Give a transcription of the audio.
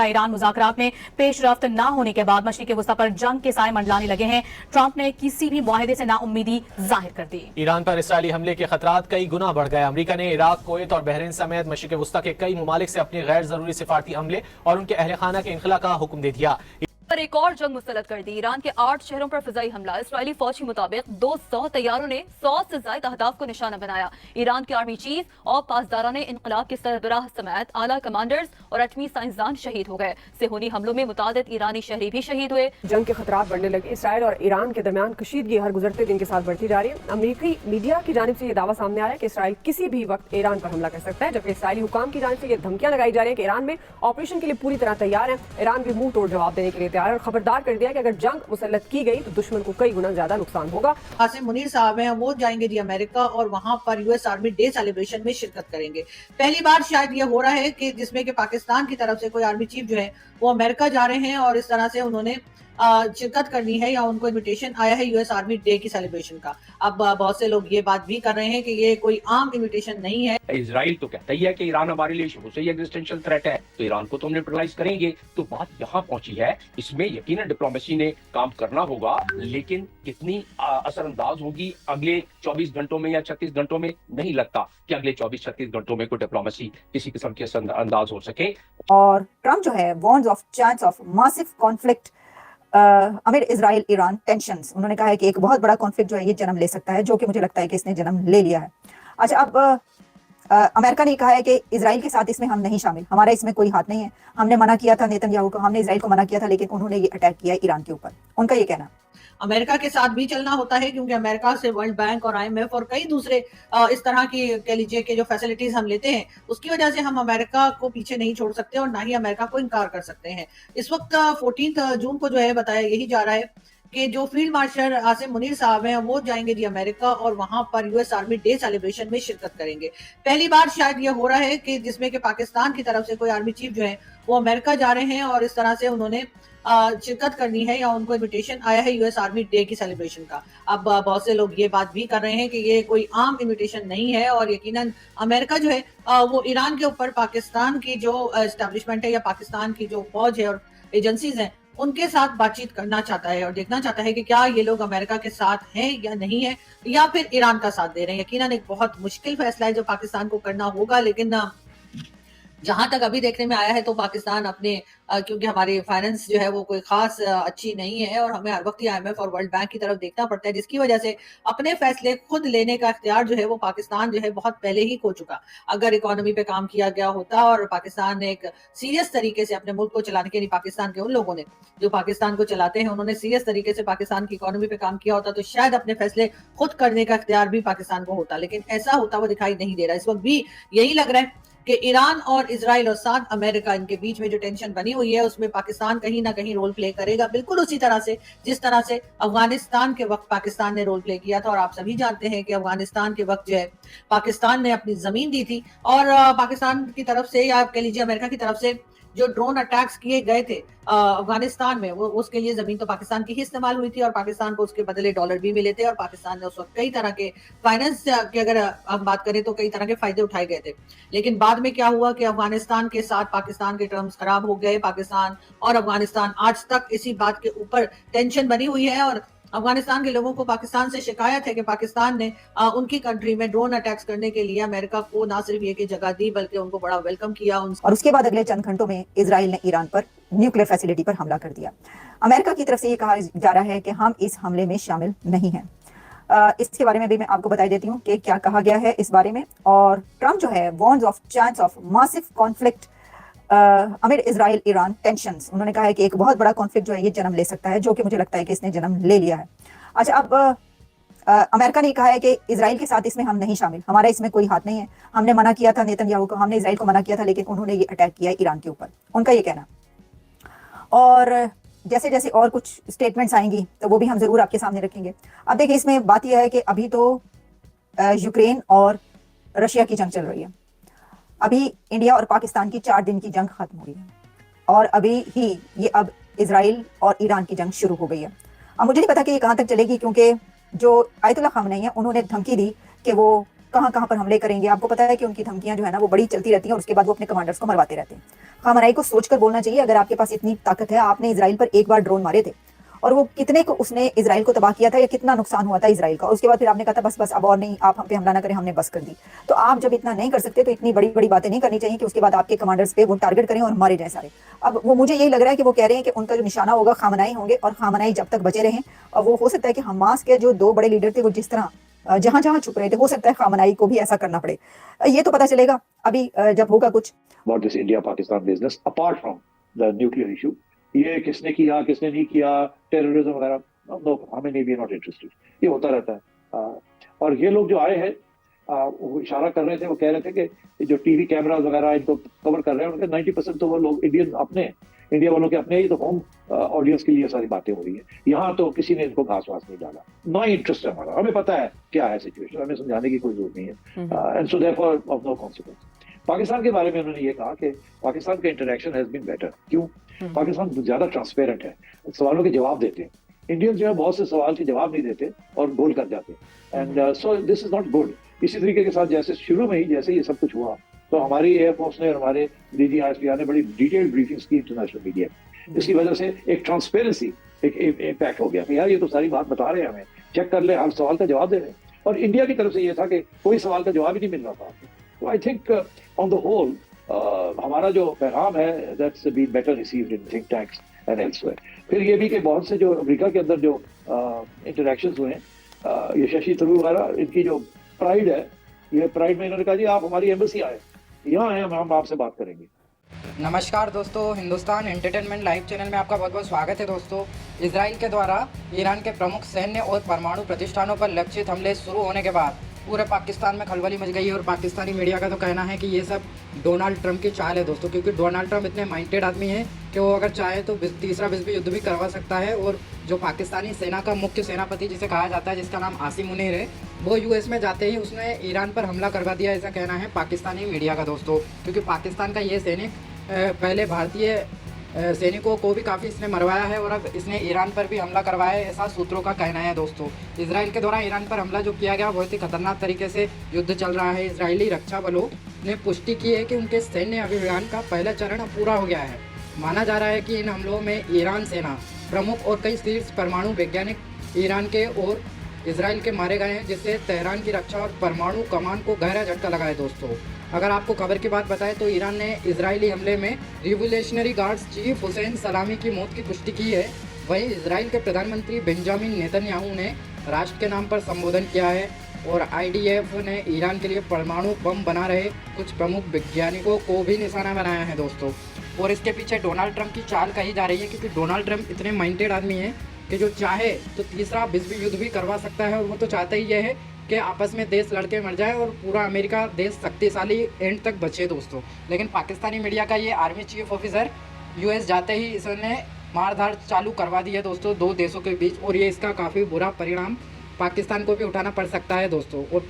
Iran मुज़ाकरात में पेशरफ्त न होने के बाद मशरिक़ वस्ता पर जंग के साए मंडलाने लगे हैं। ट्रंप ने किसी भी मुआहदे से नाउम्मीदी जाहिर कर दी। ईरान पर इसराइली हमले के खतरात कई गुना बढ़ गए। अमेरिका ने इराक, कुवैत और बहरीन समेत मशरिक़ वस्ता के कई ममालिक से अपने गैर जरूरी सिफारती हमले और उनके अहल खाना के इनखला का हुक्म दे दिया। पर एक और जंग मुस्तरद कर दी। ईरान के 8 शहरों पर फिजाई हमला। इसराइली फौज के मुताबिक 200 तैयारों ने 100 से ज्यादा अहदाफ को निशाना बनाया। ईरान के आर्मी चीफ और पासदारान इनकलाब के सरबराह समेत आला कमांडर्स और एटमी साइंसदान शहीद हो गए। सेहूनी हमलों में मुतादिद ईरानी शहरी भी शहीद हुए। जंग के खतरात बढ़ने लगे। इसराइल और ईरान के दरमियान कशीदगी हर गुजरते दिन के साथ बढ़ती जा रही है। अमेरिकी मीडिया की जानिब से यह दावा सामने आया है कि इसराइल किसी भी वक्त ईरान पर हमला कर सकता है, जबकि इसराइली हुकाम की जानिब से यह धमकियां लगाई जा रही है कि ईरान में ऑपरेशन के लिए पूरी तरह तैयार है। ईरान भी मुंह तोड़ जवाब देने के लिए तैयार है और खबरदार कर दिया कि अगर जंग मुसल्लत की गई तो दुश्मन को कई गुना ज्यादा नुकसान होगा। आसिम मुनीर साहब हैं, वो जाएंगे जी अमेरिका और वहां पर यूएस आर्मी डे सेलिब्रेशन में शिरकत करेंगे। पहली बार शायद ये हो रहा है कि जिसमें कि पाकिस्तान की तरफ से कोई आर्मी चीफ जो है वो अमेरिका जा रहे हैं और इस तरह से उन्होंने शिरकत करनी है या उनको इनविटेशन आया है यूएस आर्मी डे की सेलिब्रेशन का। अब बहुत से लोग ये बात भी कर रहे हैं कि ये कोई आम इनविटेशन नहीं है। इजराइल तो कहता ही है कि ईरान हमारे लिए शुरू से ही एग्जिस्टेंशियल थ्रेट है, तो ईरान को तो हम न्यूट्रलाइज करेंगे। तो बात यहाँ पहुंची है, इसमें यकीनन डिप्लोमेसी ने काम करना होगा, लेकिन कितनी असरअंदाज होगी अगले 24 घंटों में या 36 घंटों में, नहीं लगता कि अगले 24-36 घंटों में कोई डिप्लोमेसी किसी किस्म की असरअंदाज हो सके। और ट्रंप जो है warns of chance of massive conflict अमीर इजराइल ईरान टेंशंस। उन्होंने कहा है कि एक बहुत बड़ा कॉन्फ्लिक्ट जो है ये जन्म ले सकता है, जो कि मुझे लगता है कि इसने जन्म ले लिया है। अच्छा, अब अमेरिका ने कहा है कि इजराइल के साथ इसमें हम नहीं शामिल, हमारा इसमें कोई हाथ नहीं है। हमने मना किया था नेतन्याहू को, हमने इजराइल को मना किया था, लेकिन उन्होंने ये अटैक किया ईरान के ऊपर। उनका ये कहना अमेरिका के साथ भी चलना होता है क्योंकि अमेरिका से वर्ल्ड बैंक और आईएमएफ और कई दूसरे इस तरह की कह लीजिए कि जो फैसिलिटीज हम लेते हैं उसकी वजह से हम अमेरिका को पीछे नहीं छोड़ सकते और ना ही अमेरिका को इनकार कर सकते हैं। इस वक्त 14 जून को जो है बताया यही जा रहा है कि जो फील्ड मार्शल आसिम मुनीर साहब हैं वो जाएंगे जी अमेरिका और वहां पर यूएस आर्मी डे सेलिब्रेशन में शिरकत करेंगे। पहली बार शायद ये हो रहा है कि जिसमें कि पाकिस्तान की तरफ से कोई आर्मी चीफ जो है वो अमेरिका जा रहे हैं और इस तरह से उन्होंने शिरकत करनी है या उनको इनविटेशन आया है यूएस आर्मी डे की सेलिब्रेशन का। अब बहुत से लोग ये बात भी कर रहे हैं कि ये कोई आम इनविटेशन नहीं है और यकीनन अमेरिका जो है वो ईरान के ऊपर पाकिस्तान की जो एस्टेब्लिशमेंट है या पाकिस्तान की जो फौज है और एजेंसीज हैं उनके साथ बातचीत करना चाहता है और देखना चाहता है कि क्या ये लोग अमेरिका के साथ हैं या नहीं है या फिर ईरान का साथ दे रहे हैं। यकीनन एक बहुत मुश्किल फैसला है जो पाकिस्तान को करना होगा, लेकिन जहां तक अभी देखने में आया है तो पाकिस्तान अपने क्योंकि हमारी फाइनेंस जो है वो कोई खास अच्छी नहीं है और हमें हर वक्त ही आईएमएफ और वर्ल्ड बैंक की तरफ देखना पड़ता है, जिसकी वजह से अपने फैसले खुद लेने का इख्तियार जो है वो पाकिस्तान जो है बहुत पहले ही खो चुका। अगर इकोनॉमी पे काम किया गया होता और पाकिस्तान ने एक सीरियस तरीके से अपने मुल्क को चलाने के लिए, पाकिस्तान के उन लोगों ने जो पाकिस्तान को चलाते हैं उन्होंने सीरियस तरीके से पाकिस्तान की इकोनॉमी पे काम किया होता तो शायद अपने फैसले खुद करने का इख्तियार भी पाकिस्तान को होता, लेकिन ऐसा होता हुआ दिखाई नहीं दे रहा। इस वक्त भी यही लग रहा है कि ईरान और इजराइल और साथ अमेरिका इनके बीच में जो टेंशन बनी हुई है उसमें पाकिस्तान कहीं ना कहीं रोल प्ले करेगा, बिल्कुल उसी तरह से जिस तरह से अफगानिस्तान के वक्त पाकिस्तान ने रोल प्ले किया था। और आप सभी जानते हैं कि अफगानिस्तान के वक्त जो है पाकिस्तान ने अपनी जमीन दी थी और पाकिस्तान की तरफ से या आप कह लीजिए अमेरिका की तरफ से जो ड्रोन अटैक्स किए गए थे अफगानिस्तान में, वो उसके लिए जमीन तो पाकिस्तान की ही इस्तेमाल हुई थी और पाकिस्तान को उसके बदले डॉलर भी मिले थे और पाकिस्तान ने उस वक्त कई तरह के फाइनेंस की अगर हम बात करें तो कई तरह के फायदे उठाए गए थे। लेकिन बाद में क्या हुआ कि अफगानिस्तान के साथ पाकिस्तान के टर्म्स खराब हो गए। पाकिस्तान और अफगानिस्तान आज तक इसी बात के ऊपर टेंशन बनी हुई है और अफगानिस्तान के लोगों को पाकिस्तान से शिकायत है कि पाकिस्तान ने उनकी कंट्री में ड्रोन अटैक्स करने के लिए अमेरिका को ना सिर्फ ये की जगह दी बल्कि उनको बड़ा वेलकम किया। और उसके बाद अगले चंद घंटों में इजराइल ने ईरान पर न्यूक्लियर फैसिलिटी पर हमला कर दिया। अमेरिका की तरफ से ये कहा जा रहा है कि हम इस हमले में शामिल नहीं हैं। इसके बारे में भी मैं आपको बता देती हूँ कि क्या कहा गया है इस बारे में। और ट्रंप जो है warns of chance of massive conflict अमीर इजराइल ईरान टेंशंस। उन्होंने कहा है कि एक बहुत बड़ा कॉन्फ्लिक्ट जो है ये जन्म ले सकता है, जो कि मुझे लगता है कि इसने जन्म ले लिया है। अच्छा, अब अमेरिका ने कहा है कि इजराइल के साथ इसमें हम नहीं शामिल, हमारा इसमें कोई हाथ नहीं है। हमने मना किया था नेतन्याहू को, हमने इजराइल को मना किया था, लेकिन उन्होंने ये अटैक किया ईरान के ऊपर। उनका ये कहना। और जैसे जैसे और कुछ स्टेटमेंट्स आएंगी तो वो भी हम जरूर आपके सामने रखेंगे। अब देखिए, इसमें बात यह है कि अभी तो यूक्रेन और रशिया की जंग चल रही है। अभी इंडिया और पाकिस्तान की 4 दिन की जंग खत्म हुई है और अभी ही ये अब इजराइल और ईरान की जंग शुरू हो गई है। अब मुझे नहीं पता कि ये कहाँ तक चलेगी, क्योंकि जो आयतुल्लाह खामनेई है उन्होंने धमकी दी कि वो कहाँ कहाँ पर हमले करेंगे। आपको पता है कि उनकी धमकियां जो है ना वो बड़ी चलती रहती हैं और उसके बाद वो अपने कमांडर्स को मरवाते रहते हैं। खामनाई को सोचकर बोलना चाहिए, अगर आपके पास इतनी ताकत है, आपने इजराइल पर एक बार ड्रोन मारे थे और वो कितने को उसने इजराइल को तबाह किया था, या कितना नुकसान हुआ था इजराइल का, और उसके बाद फिर आपने कहा था बस बस अब और नहीं, आप हम पे हमला ना करें, हमने बस कर दी। तो आप जब इतना नहीं कर सकते तो इतनी बड़ी बड़ी बातें नहीं करनी चाहिए कि उसके बाद आपके कमांडर्स पे वो टारगेट करें और मारे जाए सारे। अब वो मुझे यही लग रहा है कि वो कह रहे हैं कि उनका जो निशाना होगा खामनाई होंगे, और खामनाई जब तक बचे रहें, और वो हो सकता है कि हमास के जो 2 बड़े लीडर थे वो जिस तरह जहां जहां छुप रहे थे, हो सकता है खामनाई को भी ऐसा करना पड़े। ये तो पता चलेगा अभी जब होगा कुछ। about this India-Pakistan business apart from the nuclear issue. ये किसने किया, किसने नहीं किया, टेररिज्म वगैरह, नो, हमें नहीं, वी नॉट इंटरेस्टेड। ये होता रहता है। और ये लोग जो आए हैं, वो इशारा कर रहे थे, वो कह रहे थे कि जो टीवी कैमरास वगैरह इनको कवर कर रहे हैं, उनके 90% तो वो लोग इंडियन अपने, इंडिया वालों के अपने ही, तो होम ऑडियंस के लिए सारी बातें हो रही है। यहाँ तो किसी ने इनको घास वास नहीं डाला, नो इंटरेस्ट है हमारा, हमें पता है क्या है सिचुएशन, हमें समझाने की कोई जरूरत नहीं है। And so therefore of no consequence. Pakistan के बारे में उन्होंने ये कहा कि पाकिस्तान का इंटरेक्शन हैज बीन बेटर। क्यों? पाकिस्तान ज्यादा ट्रांसपेरेंट है, सवालों के जवाब देते हैं। इंडियन जो है बहुत से सवाल के जवाब नहीं देते और गोल कर जाते हैं। And so this is not good. इसी तरीके के साथ जैसे शुरू में ही जैसे ये सब कुछ हुआ, तो हमारी एयरफोर्स ने और हमारे डीजी आईएसपीआर ने बड़ी डिटेल्ड ब्रीफिंग्स की इंटरनेशनल मीडिया। इसकी वजह से एक ट्रांसपेरेंसी, एक इम्पैक्ट हो गया कि यार ये तो सारी बात बता रहे हैं, हमें चेक कर ले, हम सवाल का जवाब दे रहे हैं। और इंडिया की तरफ से ये था कि कोई सवाल का जवाब ही नहीं मिल रहा था। तो I think on the whole हमारा जो पैगाम है that's been better received in think tanks and elsewhere. फिर ये भी कि बहुत से जो अमेरिका के अंदर जो इंटरेक्शंस हुए हैं, ये शशि थरूर वगैरह, इनकी जो प्राइड है, ये प्राइड में इन्होंने कहा जी आप हमारी एम्बेसी आए, यहाँ आए, हम आपसे बात करेंगे। नमस्कार दोस्तों, हिंदुस्तान एंटरटेनमेंट लाइव चैनल में आपका बहुत बहुत स्वागत है। दोस्तों, इजराइल के द्वारा ईरान के प्रमुख सैन्य और परमाणु प्रतिष्ठानों पर लक्षित हमले शुरू होने के बाद पूरे पाकिस्तान में खलबली मच गई है। और पाकिस्तानी मीडिया का तो कहना है कि ये सब डोनाल्ड ट्रंप की चाल है दोस्तों, क्योंकि डोनाल्ड ट्रंप इतने माइंडेड आदमी हैं कि वो अगर चाहे तो तीसरा विश्व युद्ध भी करवा सकता है। और जो पाकिस्तानी सेना का मुख्य सेनापति जिसे कहा जाता है, जिसका नाम आसिम मुनीर है, वो यूएस में जाते ही उसने ईरान पर हमला करवा दिया, ऐसा कहना है पाकिस्तानी मीडिया का दोस्तों। क्योंकि पाकिस्तान का ये सैनिक पहले भारतीय सैनिकों को भी काफ़ी इसने मरवाया है और अब इसने ईरान पर भी हमला करवाया है, ऐसा सूत्रों का कहना है दोस्तों। इजराइल के द्वारा ईरान पर हमला जो किया गया बहुत ही खतरनाक तरीके से युद्ध चल रहा है। इजरायली रक्षा बलों ने पुष्टि की है कि उनके सैन्य अभियान का पहला चरण अब पूरा हो गया है। माना जा रहा है कि इन हमलों में ईरान सेना प्रमुख और कई शीर्ष परमाणु वैज्ञानिक ईरान के और इजराइल के मारे गए हैं, जिससे तेहरान की रक्षा और परमाणु कमान को गहरा झटका लगा है दोस्तों। अगर आपको खबर की बात बताएं तो ईरान ने इजरायली हमले में रिवोल्यूशनरी गार्ड्स चीफ हुसैन सलामी की मौत की पुष्टि की है। वहीं इजराइल के प्रधानमंत्री बेंजामिन नेतन्याहू ने राष्ट्र के नाम पर संबोधन किया है और आईडीएफ ने ईरान के लिए परमाणु बम बना रहे कुछ प्रमुख वैज्ञानिकों को भी निशाना बनाया है दोस्तों। और इसके पीछे डोनाल्ड ट्रंप की चाल कही जा रही है, क्योंकि डोनाल्ड ट्रंप इतने माइंडेड आदमी हैं कि जो चाहे तो तीसरा विश्व युद्ध भी करवा सकता है। और वो तो चाहता ही यह है कि आपस में देश लड़के मर जाए और पूरा अमेरिका देश शक्तिशाली एंड तक बचे दोस्तों। लेकिन पाकिस्तानी मीडिया का ये आर्मी चीफ ऑफिसर यूएस जाते ही इसने मारधाड़ चालू करवा दी है दोस्तों 2 देशों के बीच, और ये इसका काफ़ी बुरा परिणाम पाकिस्तान को भी उठाना पड़ सकता है दोस्तों। और